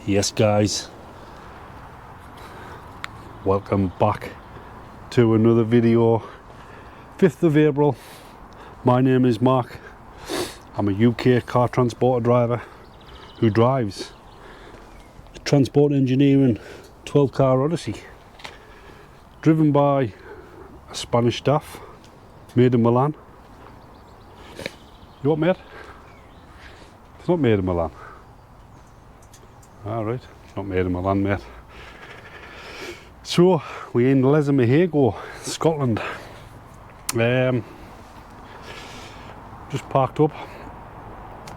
Yes guys, welcome back to another video. 5th of April. My name is Mark. I'm a UK car transporter driver who drives a transport engineering 12 car Odyssey, driven by a Spanish staff, made in Milan. You what, mate? It's not made in Milan. Alright, it's not made in Milan, mate. So, we're in Lesmahagow, Scotland. Just parked up.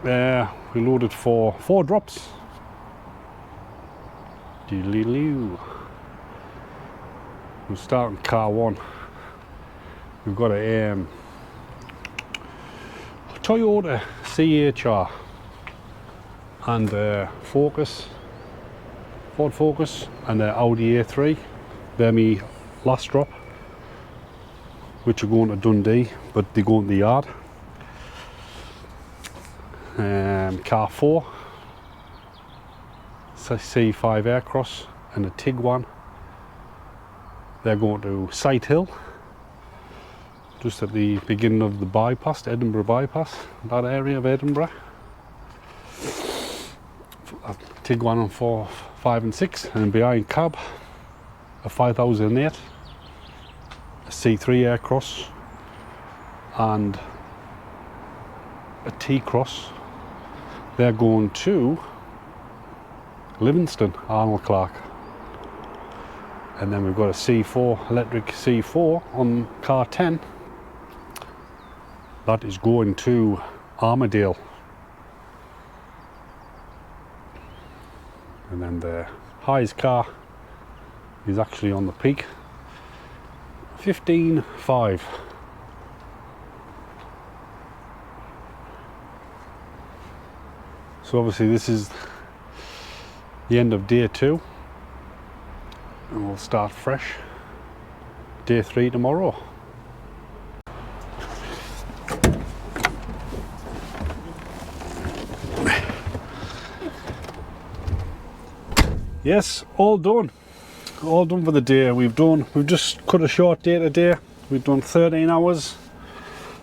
We loaded for 4 drops. We'll start in car 1. We've got a Toyota CHR and Ford Focus and an Audi A3. They're my last drop, which are going to Dundee, but they go in the yard. Car 4, C5 Aircross and a Tiguan. They're going to Sight Hill, just at the beginning of the bypass, Edinburgh bypass, that area of Edinburgh. A Tiguan on 4, 5 and 6, and behind cab a 5008, a C3 Aircross and a T-Cross. They're going to Livingston, Armadale. And then we've got a C4, electric C4 on car 10. That is going to Armadale. And then the highest car is actually on the peak, 15.5. So obviously this is the end of day 2, and we'll start fresh day 3 tomorrow. Yes, all done for the day. We've just cut a short day today. We've done 13 hours,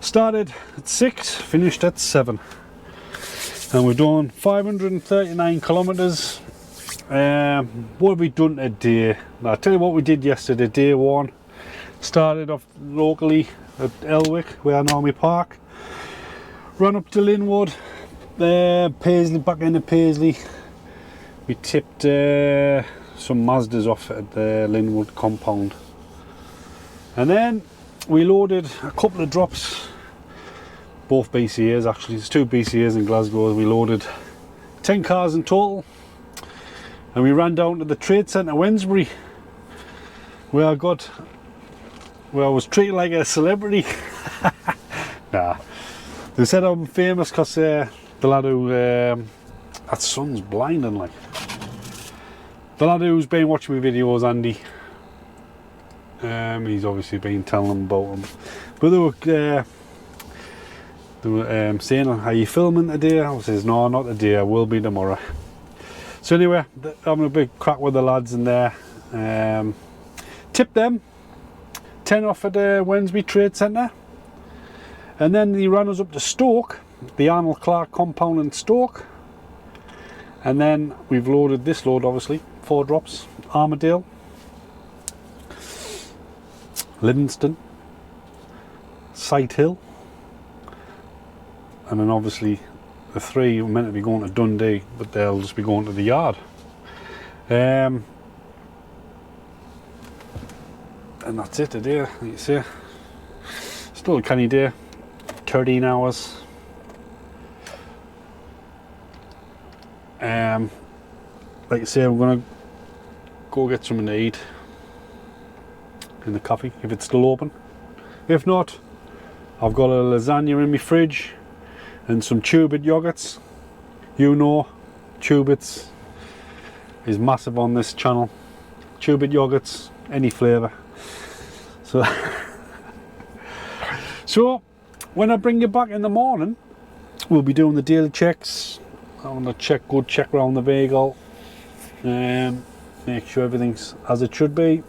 started at 6, finished at 7, and we've done 539 kilometers. What have we done today? I'll tell you what we did yesterday. Day 1, started off locally at Elwick, where I normally park, run up to Linwood, Paisley, back into Paisley. We tipped some Mazdas off at the Linwood compound, and then we loaded a couple of drops, both BCAs actually. There's 2 BCAs in Glasgow. We loaded 10 cars in total, and we ran down to the trade centre Wednesbury, where I was treated like a celebrity. Nah, they said I'm famous because the lad who that sun's blinding, like. The lad who's been watching my videos, Andy, he's obviously been telling them about them. But they were saying, are you filming today? I says, no, not today, I will be tomorrow. So anyway, having a big crack with the lads in there. Tipped them 10 off at the Wednesbury Trade Centre. And then he ran us up to Stoke, the Arnold Clark compound in Stoke. And then we've loaded this load, obviously, 4 drops, Armadale, Livingston, Sight Hill, and then obviously the 3 were meant to be going to Dundee, but they'll just be going to the yard. And that's it today, like you say. Still a canny day, 13 hours. Like I say, we're gonna go get something to eat in the coffee if it's still open. If not, I've got a lasagna in my fridge and some Tubit yogurts. You know, Tubits is massive on this channel. Tubit yogurts, any flavour. So, when I bring you back in the morning, we'll be doing the daily checks. I want to check around the vehicle, make sure everything's as it should be,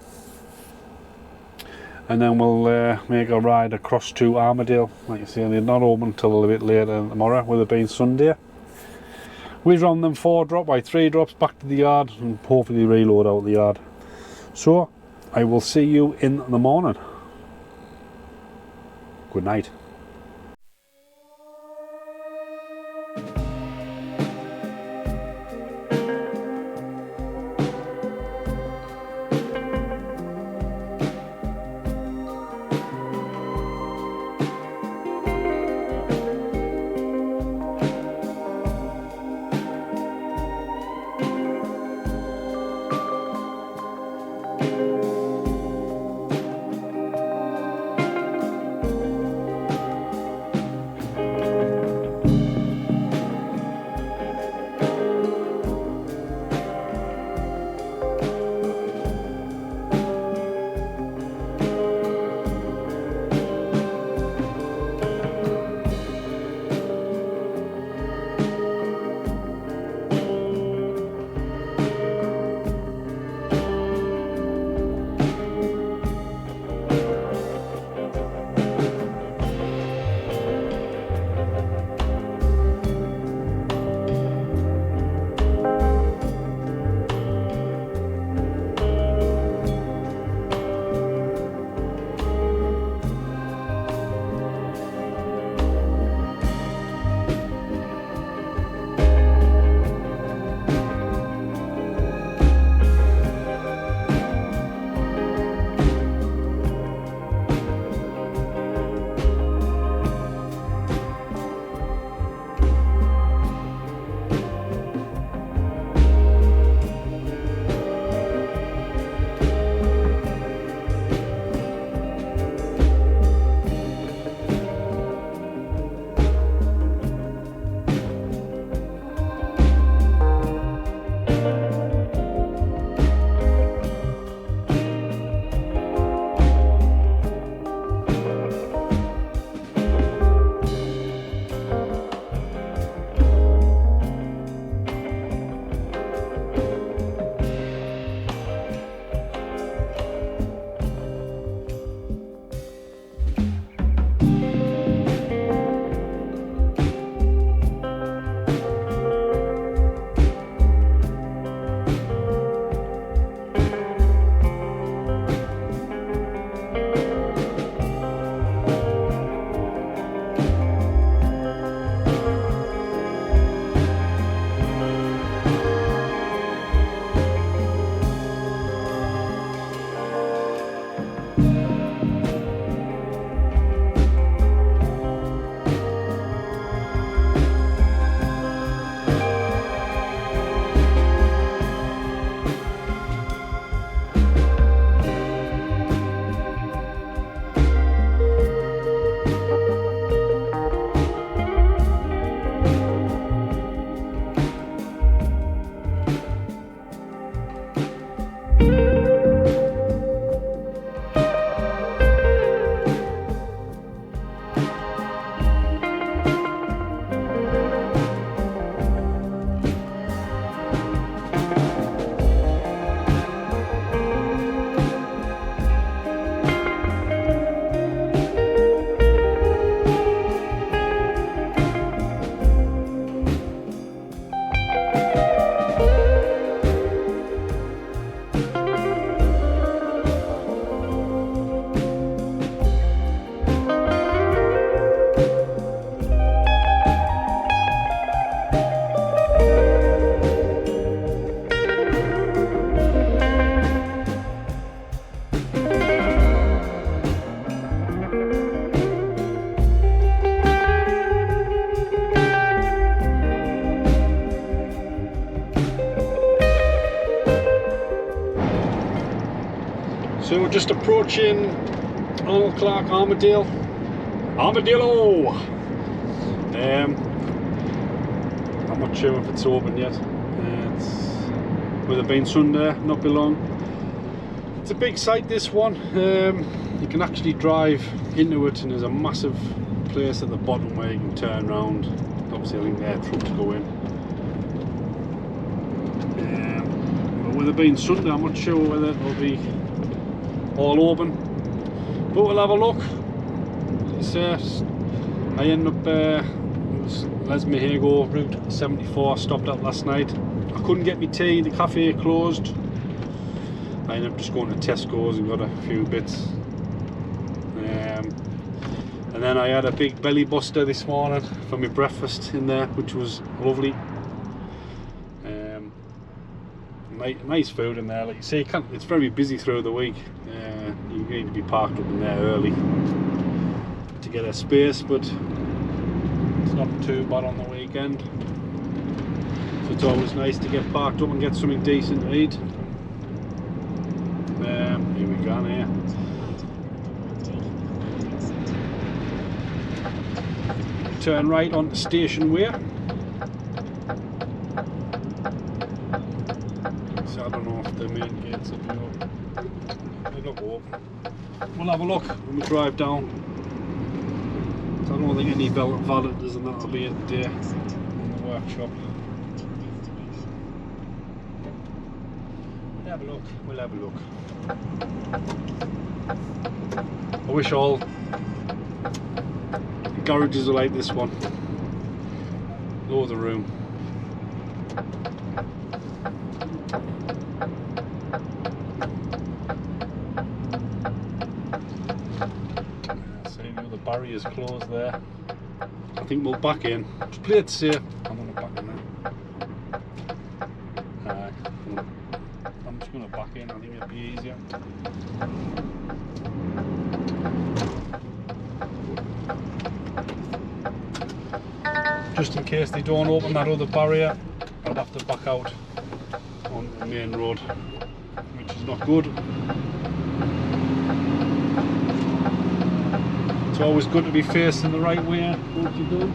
and then we'll make a ride across to Armadale. Like I say, they're not open until a little bit later tomorrow, with it being Sunday. We run them 4 drop by 3 drops back to the yard and hopefully reload out the yard. So I will see you in the morning. Good night. So we're just approaching Arnold Clark Armadale. Armadillo! I'm not sure if it's open yet. With it being Sunday, not be long. It's a big site, this one. You can actually drive into it, and there's a massive place at the bottom where you can turn around. Obviously I think there trucks go in. with it being Sunday, I'm not sure whether it'll be all open, but we'll have a look. I ended up it was Lesmahagow Route 74. I stopped at last night. I couldn't get me tea, the cafe closed. I ended up just going to Tesco's and got a few bits. And then I had a big belly buster this morning for my breakfast in there, which was lovely. Nice food in there. Like you say, it's very busy through the week. You need to be parked up in there early to get a space, but it's not too bad on the weekend. So it's always nice to get parked up and get something decent to eat. Here we go here. Turn right onto Station Way. So I don't know if the main gates will be open. They look open. We'll have a look when we drive down. So I don't think any validators and that will be at the in the workshop. We'll have a look. We'll have a look. I wish all garages are like this one. Loads of room. See, the barrier's closed there. I think we'll back in. Just play it safe. I'm gonna back in there. I'm just gonna back in. I think it'll be easier. Just in case they don't open that other barrier, I'll have to back out on the main road, which is not good. It's always good to be facing the right way once you're done.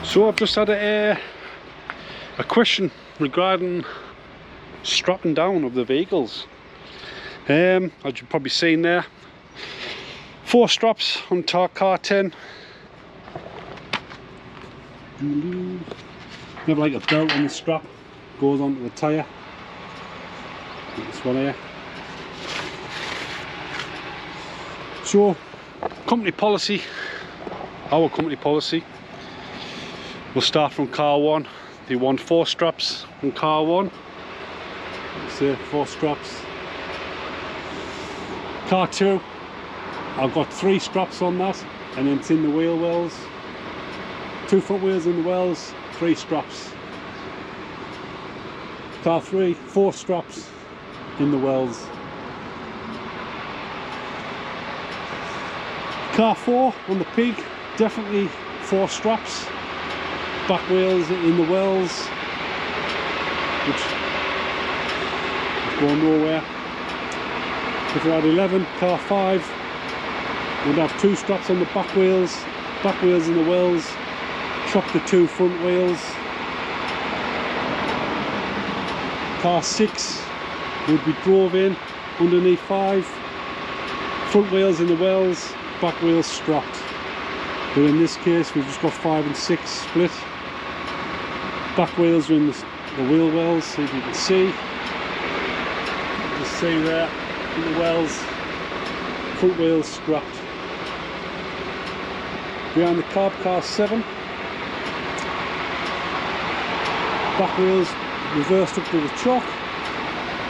So I've just had a question regarding strapping down of the vehicles. As you've probably seen there, 4 straps on car 10. You have like a belt on the strap, goes onto the tyre. This one here. So, company policy, our company policy, we'll start from car 1. They want 4 straps on car 1. So 4 straps. Car 2, I've got 3 straps on that, and then it's in the wheel wells. 2 front wheels in the wells, 3 straps. Car 3, 4 straps in the wells. Car 4 on the pig, definitely 4 straps. Back wheels in the wells, which is going nowhere. If we're at 11, car 5, we'd have 2 straps on the back wheels in the wells, chop the 2 front wheels. Car 6 would be drove in underneath 5, front wheels in the wells, back wheels strapped. But in this case we've just got 5 and 6 split. Back wheels are in the wheel wells, so you can see. You see there in the wells, front wheels strapped. Behind the cab, car 7. Back wheels reversed up to the chock.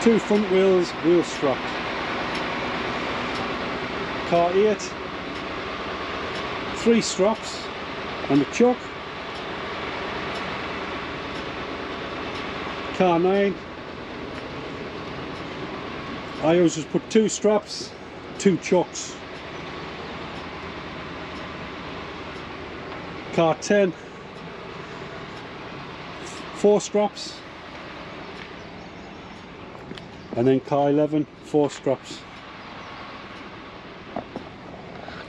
2 front wheels, wheel strapped. Car 8. 3 straps on the chock. Car 9, I always just put 2 straps, 2 chocks. Car 10, 4 straps, and then car 11, 4 straps.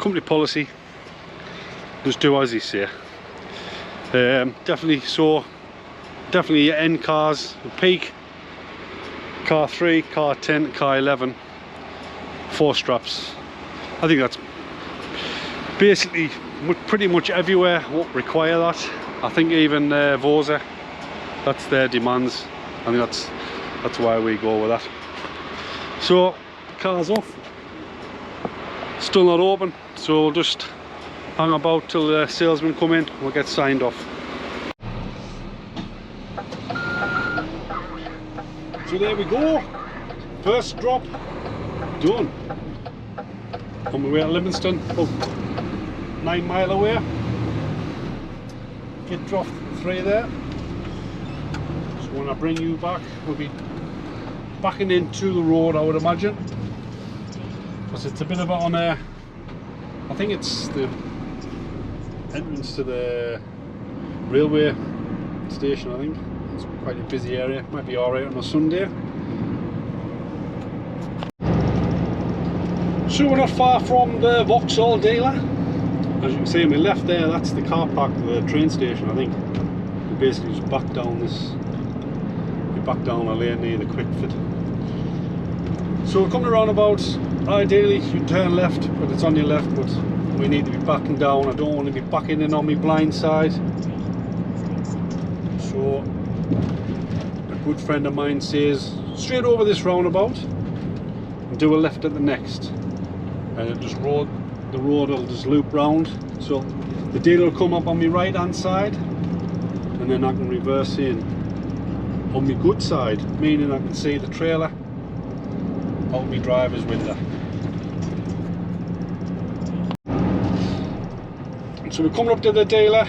Company policy, just do as you say. Definitely your end cars, the peak, car 3, car 10, car 11, 4 straps. I think that's basically pretty much everywhere what require that. I think even Vosa, that's their demands. I think that's why we go with that. So car's off, still not open, so we'll just hang about till the salesman come in, we'll get signed off. So there we go, first drop done. On my way to Livingston, about 9 mile away. Get drop 3 there. So when I bring you back, we'll be backing into the road, I would imagine, because it's a bit of it on a, I think it's the entrance to the railway station. I think it's quite a busy area, might be alright on a Sunday. So we're not far from the Vauxhall dealer. As you can see on my left there, that's the car park, the train station. I think you basically just back down this, you back down a lane near the Quick Fit. So we're coming around about, ideally you turn left, but it's on your left, but we need to be backing down. I don't want to be backing in on my blind side. So a good friend of mine says straight over this roundabout and do a left at the next, and it just the road will just loop round. So the dealer will come up on my right hand side, and then I can reverse in on my good side, meaning I can see the trailer out my driver's window. So we're coming up to the dealer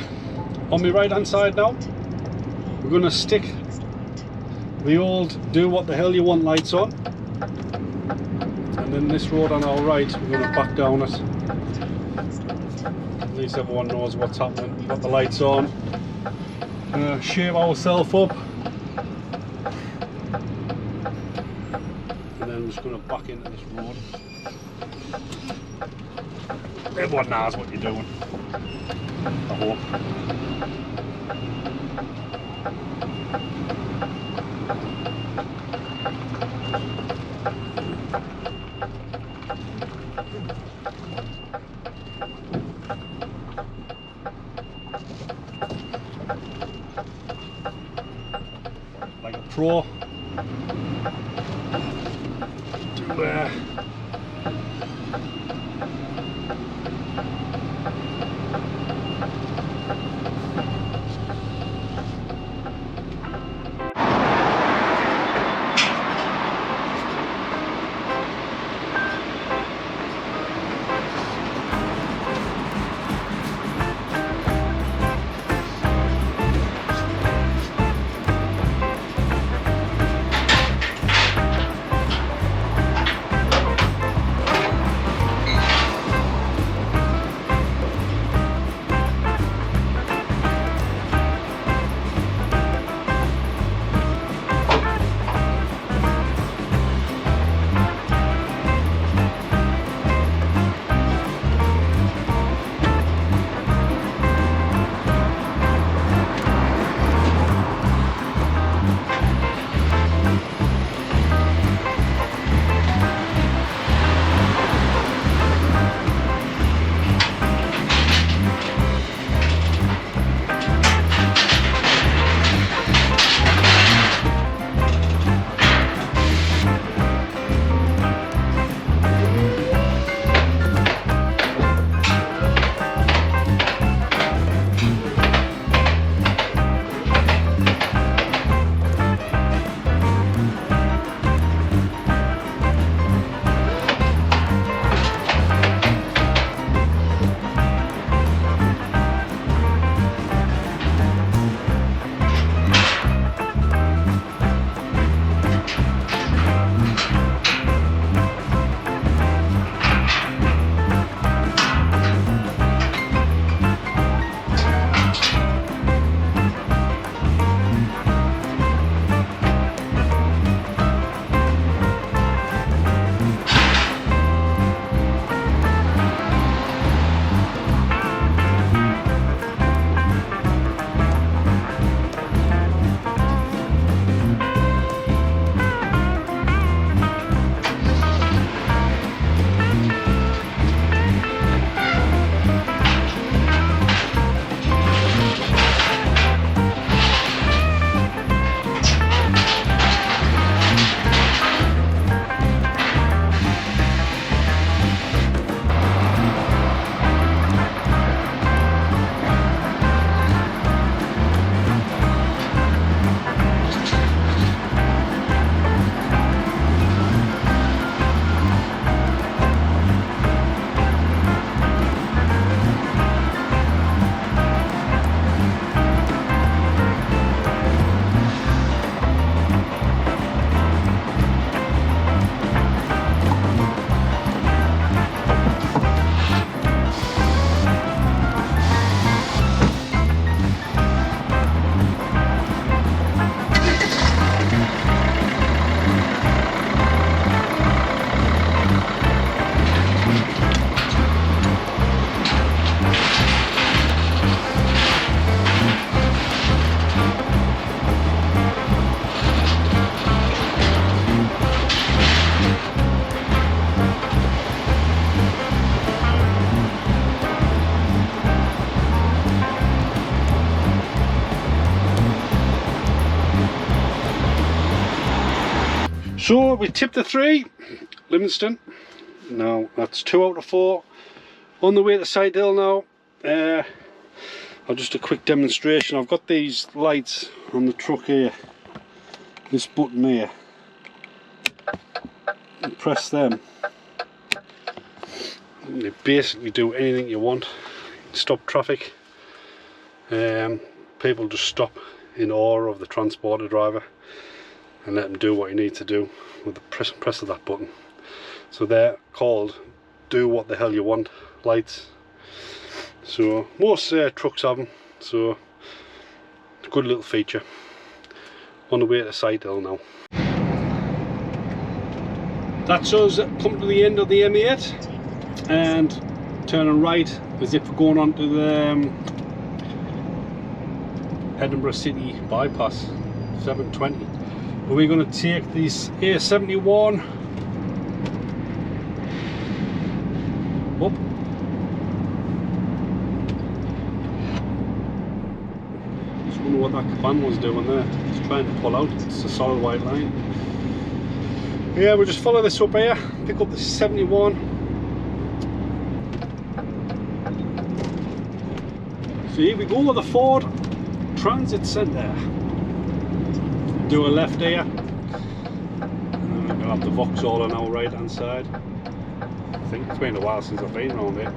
on my right hand side now. We're going to stick the old do what the hell you want lights on, and then this road on our right we're going to back down it. At least everyone knows what's happening. We've got the lights on. We're going to shave ourselves up, and then we're just going to back into this road. Everyone knows what you're doing, I hope. Like a pro. So we tipped the 3, Livingston. Now that's 2 out of 4. On the way to Side Hill now. Just a quick demonstration. I've got these lights on the truck here. This button here. You press them. And they basically do anything you want. Stop traffic. People just stop in awe of the transporter driver and let them do what you need to do with the press of that button. So they're called do what the hell you want lights. So most trucks have them, so it's a good little feature. On the way to Side Hill now. That's us come to the end of the M8 and turning right as if we're going on to the Edinburgh City bypass, 720. But we're going to take this A71 up. Just wonder what that van was doing there. It's trying to pull out. It's a solid white line. Yeah, we'll just follow this up here, pick up the 71. So here we go with the Ford Transit Centre. Do a left here. And then we'll have the Vauxhall on our right hand side. I think it's been a while since I've been around here.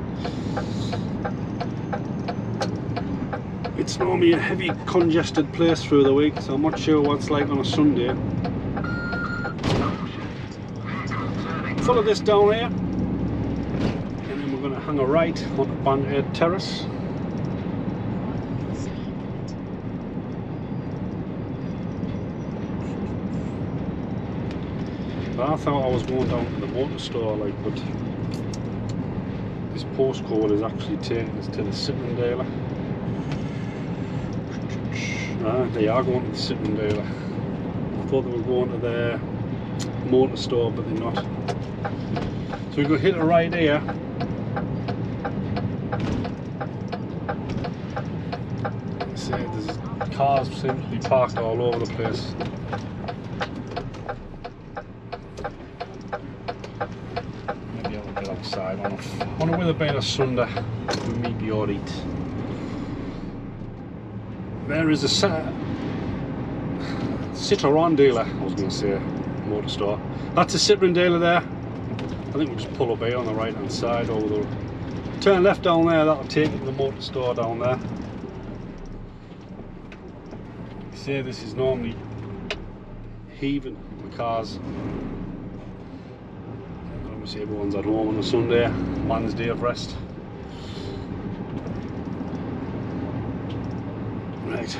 It's normally a heavy congested place through the week, so I'm not sure what it's like on a Sunday. Follow this down here, and then we're going to hang a right onto Bathgate Terrace. But I thought I was going down to the motor store, like, but this postcode is actually taking us to the Citrondale. They are going to the Citrondale. I thought they were going to the motor store, but they're not. So we're going to hit a right here. See, there's cars seem to be parked all over the place. Maybe I'll get outside on a with a bit of Sunday. We may be alright. There is a Citroën dealer, I was going to say, motor store. That's a Citroën dealer there. I think we'll just pull up here on the right hand side over the... Turn left down there, that'll take you to the motor store down there. You see, this is normally heaving the cars. Obviously everyone's at home on a Sunday, man's day of rest. Right,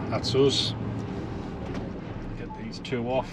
that's us. Get these two off.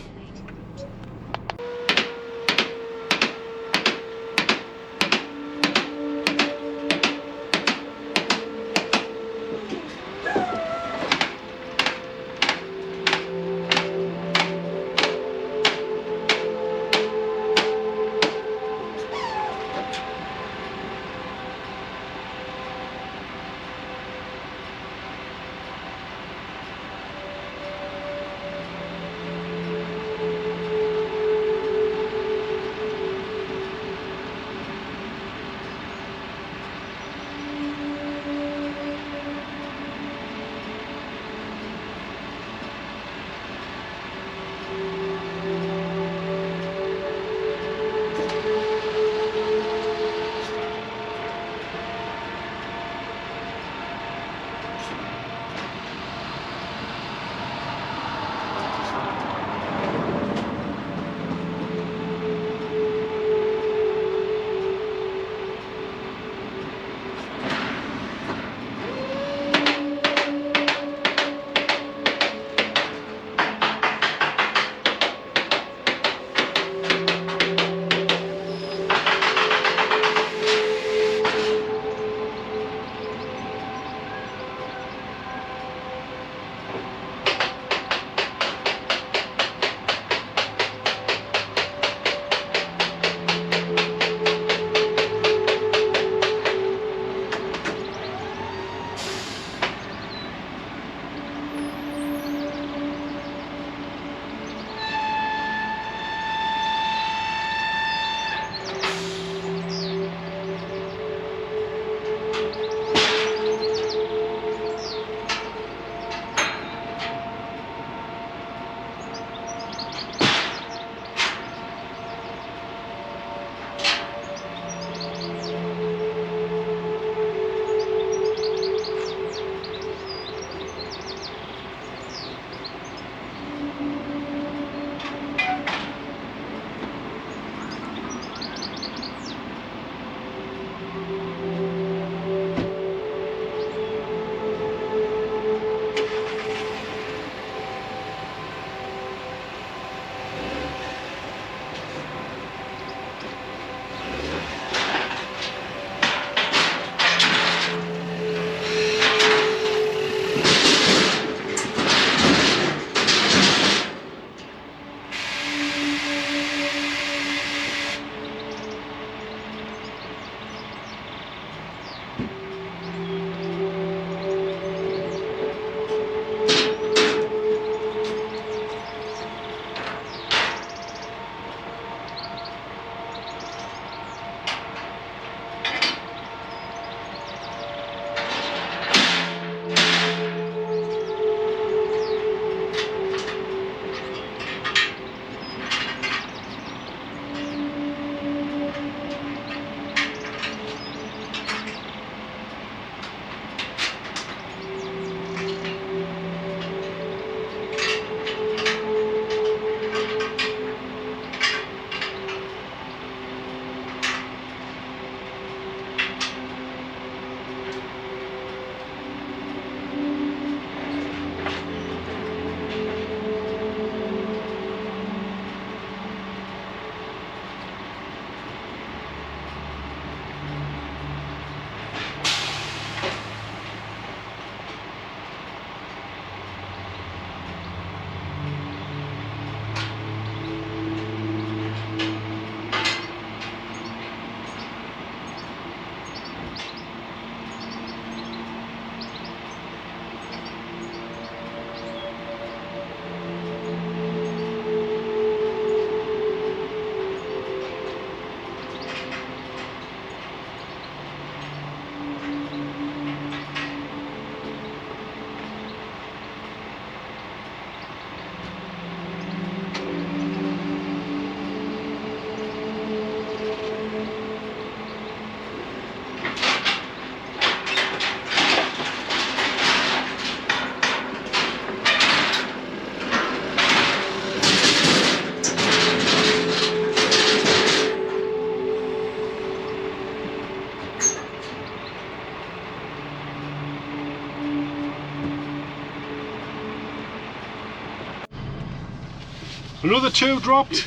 Another 2 dropped,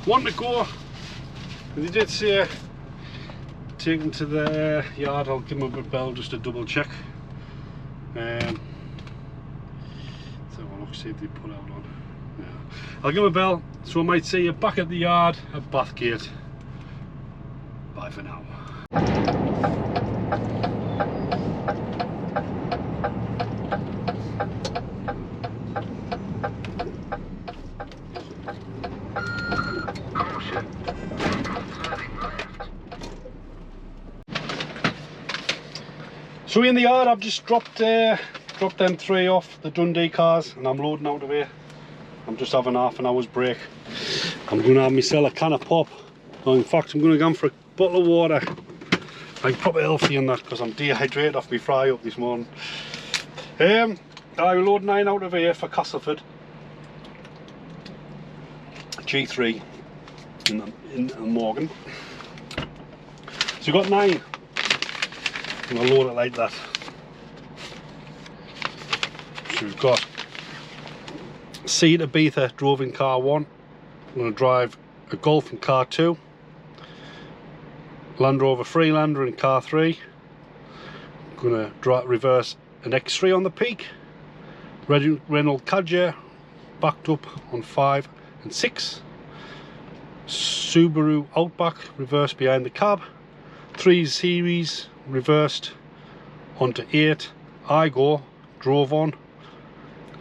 1 to go. They did say take them to the yard. I'll give them a bell just to double check. So we'll look, see if they put out on. Yeah. I'll give them a bell, so I might see you back at the yard at Bathgate. Bye for now. So in the yard, I've just dropped them 3 off the Dundee cars, and I'm loading out of here. I'm just having half an hour's break. I'm going to have myself a can of pop. In fact, I'm going to go for a bottle of water. I'm probably healthy in that because I'm dehydrated off my fry up this morning. I load 9 out of here for Castleford. G3 in the Morgan. So you've got 9. I'm going to load it like that. So we've got C to Ibiza, drove in car 1. I'm going to drive a Golf in car 2. Land Rover Freelander in car 3. I'm going to reverse an X3 on the Peak. Renault Kadjar backed up on 5 and 6. Subaru Outback reversed behind the cab. 3 Series reversed onto 8. Igo drove on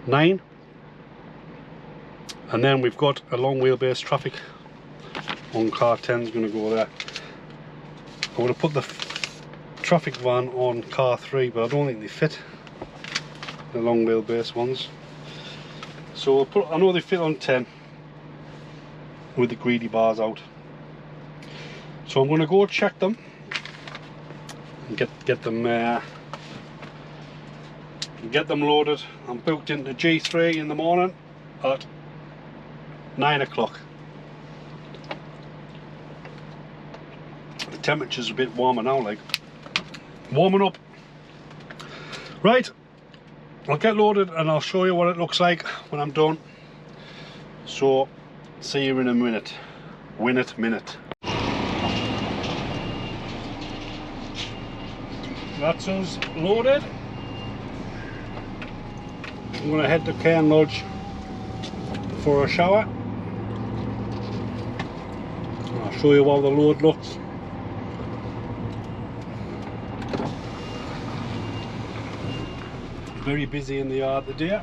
9. And then we've got a long wheelbase traffic on car 10 is going to go there. I'm going to put the traffic van on car 3, but I don't think they fit, the long wheelbase ones. So we'll put, I know they fit on 10 with the greedy bars out. So I'm going to go check them and get them loaded. I'm booked into G3 in the morning at 9 o'clock. The temperature's a bit warmer now, like warming up. Right, I'll get loaded and I'll show you what it looks like when I'm done. So see you in a minute. Minute. That's us loaded. I'm going to head to Cairn Lodge for a shower. I'll show you how the load looks. Very busy in the yard today.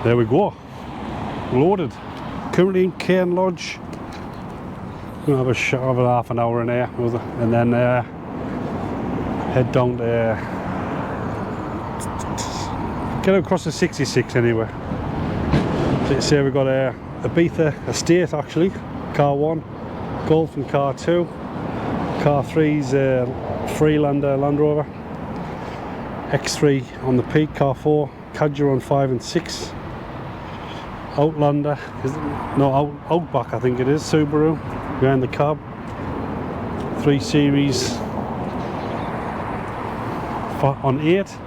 There we go, loaded. Currently in Cairn Lodge. Gonna have a shower of half an hour in here, and then head down to get across the 66 anyway. So you see we've got a Ibiza estate actually, car 1, Golf in car 2, car 3's Freelander Land Rover, X3 on the Peak, car 4, Kadjar on 5 and 6. Outlander, Outback I think it is, Subaru behind the cab, 3 Series on 8,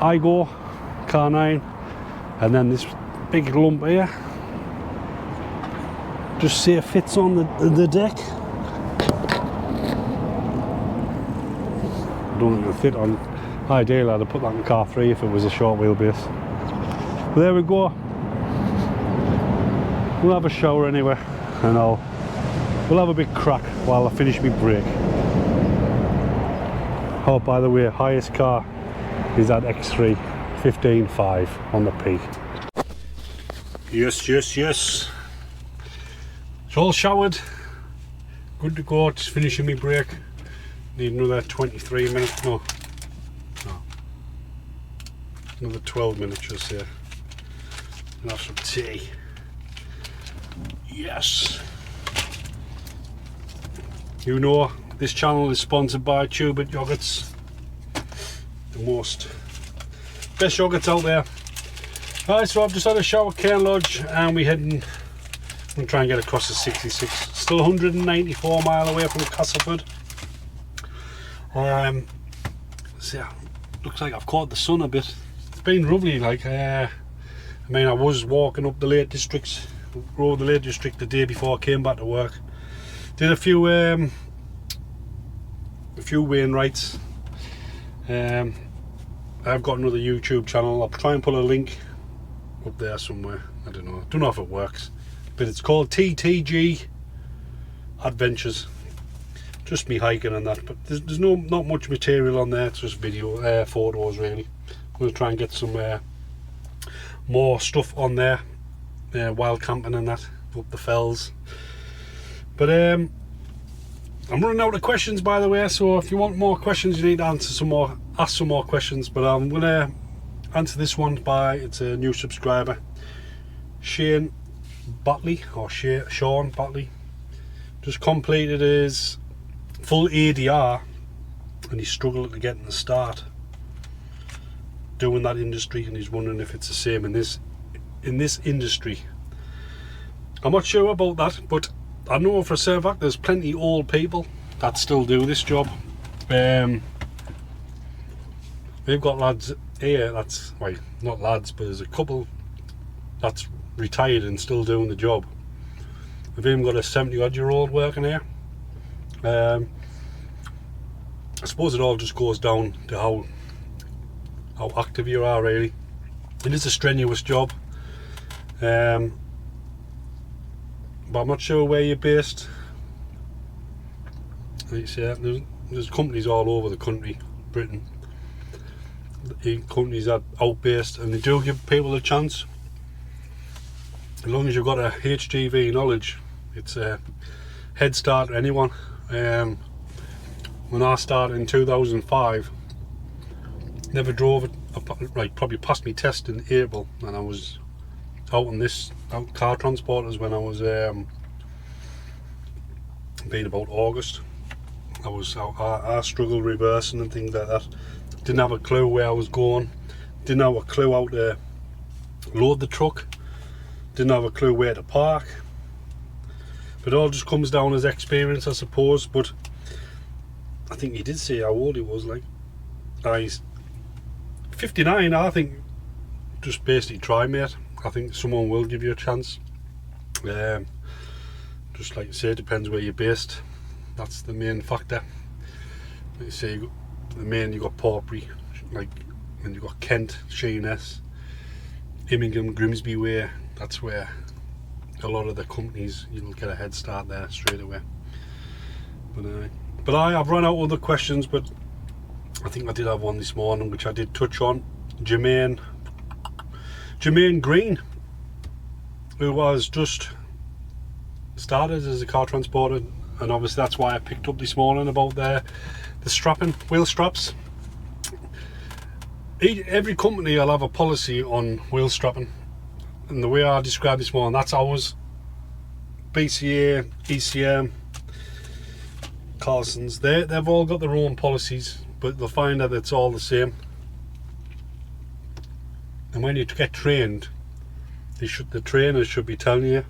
Igo car 9, and then this big lump here, just see it fits on the deck. I don't think it'll fit on. Ideally I'd have put that in car 3 if it was a short wheelbase. But there we go. We'll have a shower anyway, and we'll have a big crack while I finish my break. Oh, by the way, highest car is that X3 15.5 on the Peak. Yes. It's all showered, good to go. Just finishing my break. Need another 23 minutes. No, another 12 minutes just here. and have some tea. Yes. You know, this channel is sponsored by Tubit Yogurts. The most best yogurts out there. Alright, so I've just had a shower at Cairn Lodge and we're heading. I'm going to try and get across the 66. Still 194 mile away from Castleford. So yeah, looks like I've caught the sun a bit. It's been lovely, like, I mean, I was walking up the Lake District, rode the Lake District the day before I came back to work. Did a few Wainwrights. I've got another YouTube channel. I'll try and put a link up there somewhere. I don't know if it works, but it's called TTG Adventures. Just me hiking and that, but there's not much material on there. It's just video, photos really. I'm going to try and get some more stuff on there, wild camping and that, up the fells. But I'm running out of questions, by the way, so if you want more questions you need to ask some more questions. But I'm going to answer this one by, it's a new subscriber, Shane Batley, or Sean Batley. Just completed his full ADR and he's struggling to get in the start doing that industry, and he's wondering if it's the same in this industry. I'm not sure about that, but I know for a certain fact there's plenty old people that still do this job. We've got lads here that's, well, not lads, but there's a couple that's retired and still doing the job. We've even got a 70-odd-year-old working here. I suppose it all just goes down to how active you are, really. It is a strenuous job, but I'm not sure where you're based. Like you say, there's companies all over the country, Britain. The companies that are out based, and they do give people a chance. As long as you've got a HGV knowledge, it's a head start to anyone. When I started in 2005, never drove it. I probably passed my test in April, and I was out car transporters when I was being about August. I struggled reversing and things like that. Didn't have a clue where I was going. Didn't have a clue how to load the truck. Didn't have a clue where to park. But it all just comes down as experience, I suppose. But I think he did say how old he was. Like, he's 59. I think just basically try, mate. I think someone will give you a chance. Just like you say, it depends where you're based. That's the main factor. Like you say, you got Portbury, like, and you got Kent, Sheerness, Immingham, Grimsby way. That's where a lot of the companies, you'll get a head start there straight away. But I've run out of other questions, but I think I did have one this morning which I did touch on. Jermaine Green, who was just started as a car transporter, and obviously that's why I picked up this morning about the strapping, wheel straps. Every company will have a policy on wheel strapping, and the way I described this morning, that's ours. BCA, ECM, Carson's, they've all got their own policies, but they'll find that it's all the same. And when you get trained, the trainers should be telling you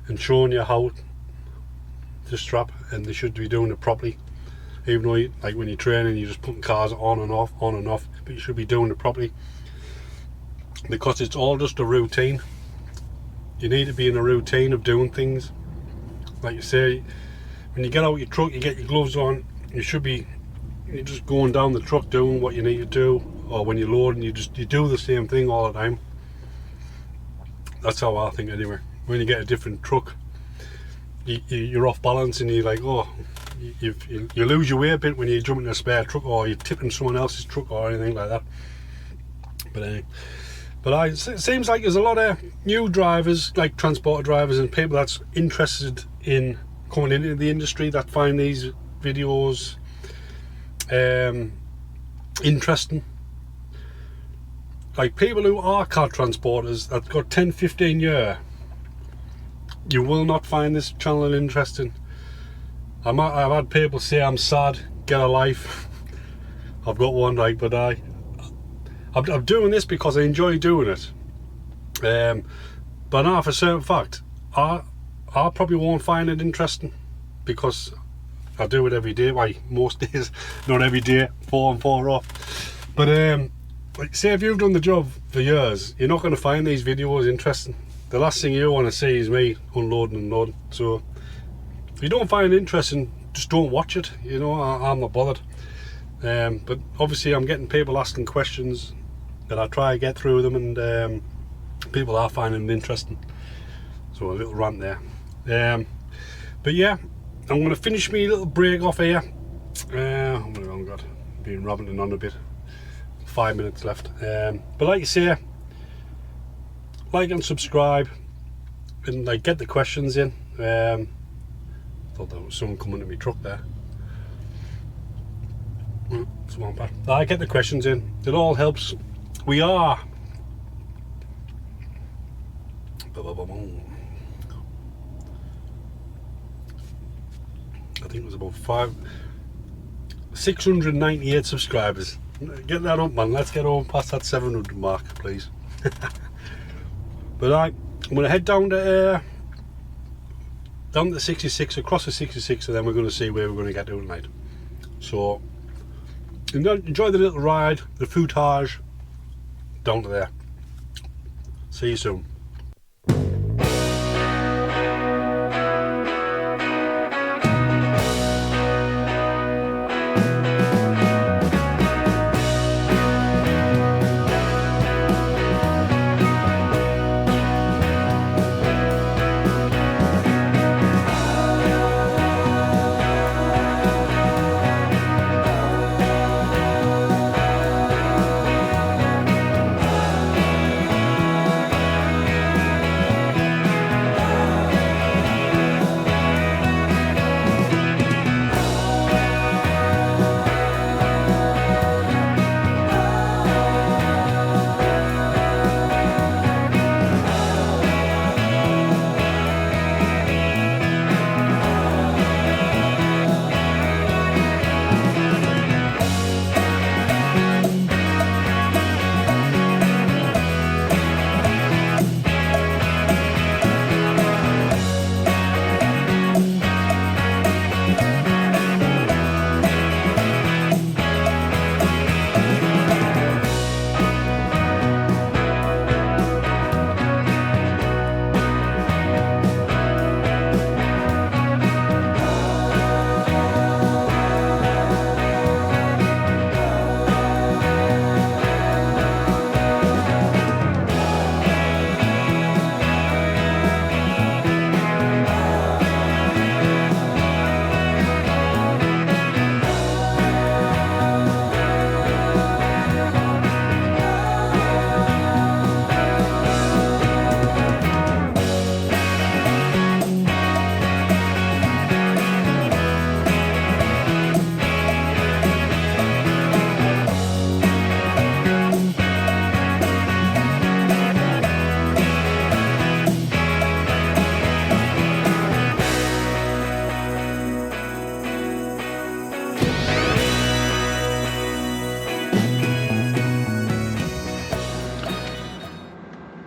and showing you how to strap, and they should be doing it properly. Even though, like, when you're training, you're just putting cars on and off, but you should be doing it properly, because it's all just a routine. You need to be in a routine of doing things. Like you say, when you get out your truck, you get your gloves on, you're just going down the truck doing what you need to do. Or when you're loading, you do the same thing all the time. That's how I think anyway. When you get a different truck, you're off balance, and you're like, oh, you lose your way a bit when you jump in a spare truck, or you're tipping someone else's truck or anything like that. But it seems like there's a lot of new drivers, like transporter drivers, and people that's interested in coming into the industry, that find these videos interesting. like people who are car transporters that got 10-15 year, you will not find this channel interesting. I've had people say I'm sad, get a life. I've got one, right, but I'm doing this because I enjoy doing it. But now for a certain fact, I probably won't find it interesting because I do it every day. Why, most days, not every day, 4 on 4 off. But like, say if you've done the job for years, you're not going to find these videos interesting. The last thing you want to see is me unloading and loading. So if you don't find it interesting, just don't watch it. You know, I'm not bothered. But obviously I'm getting people asking questions that I try to get through them, and people are finding it interesting. So a little rant there. But yeah, I'm going to finish me little break off here. What have I got? Been rambling on a bit. 5 minutes left. But like you say, like and subscribe, and like get the questions in. Thought there was someone coming to my truck there. Someone back. I get the questions in. It all helps. We are. I think it was about 698 subscribers. Get that up, man. Let's get on past that 700 mark, please. But I'm going to head down to 66, across the 66, and then we're going to see where we're going to get to tonight. So enjoy the little ride, the footage down to there. See you soon.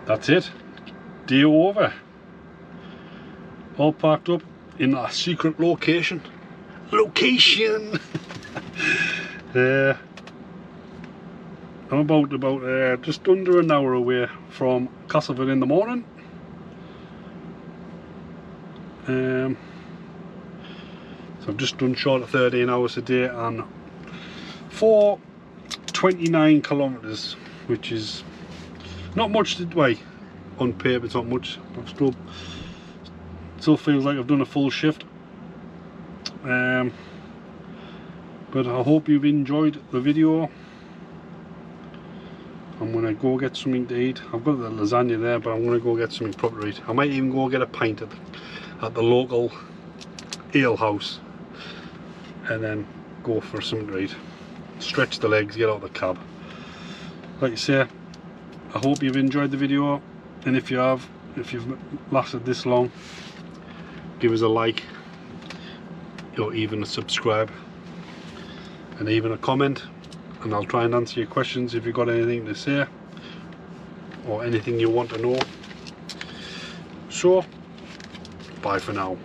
That's it. Day over. All parked up in a secret location. I'm about just under an hour away from Castleford in the morning. So I've just done short of 13 hours a day and 429 kilometres, which is not much to weigh on paper. It's not much. I've still feels like I've done a full shift. But I hope you've enjoyed the video. I'm gonna go get something to eat. I've got the lasagna there, but I'm gonna go get something proper to eat. I might even go get a pint at the local ale house, and then go for something to eat. Stretch the legs, get out of the cab. Like you say, I hope you've enjoyed the video, and if you have, if you've lasted this long, give us a like, or even a subscribe, and even a comment, and I'll try and answer your questions if you've got anything to say or anything you want to know. So bye for now.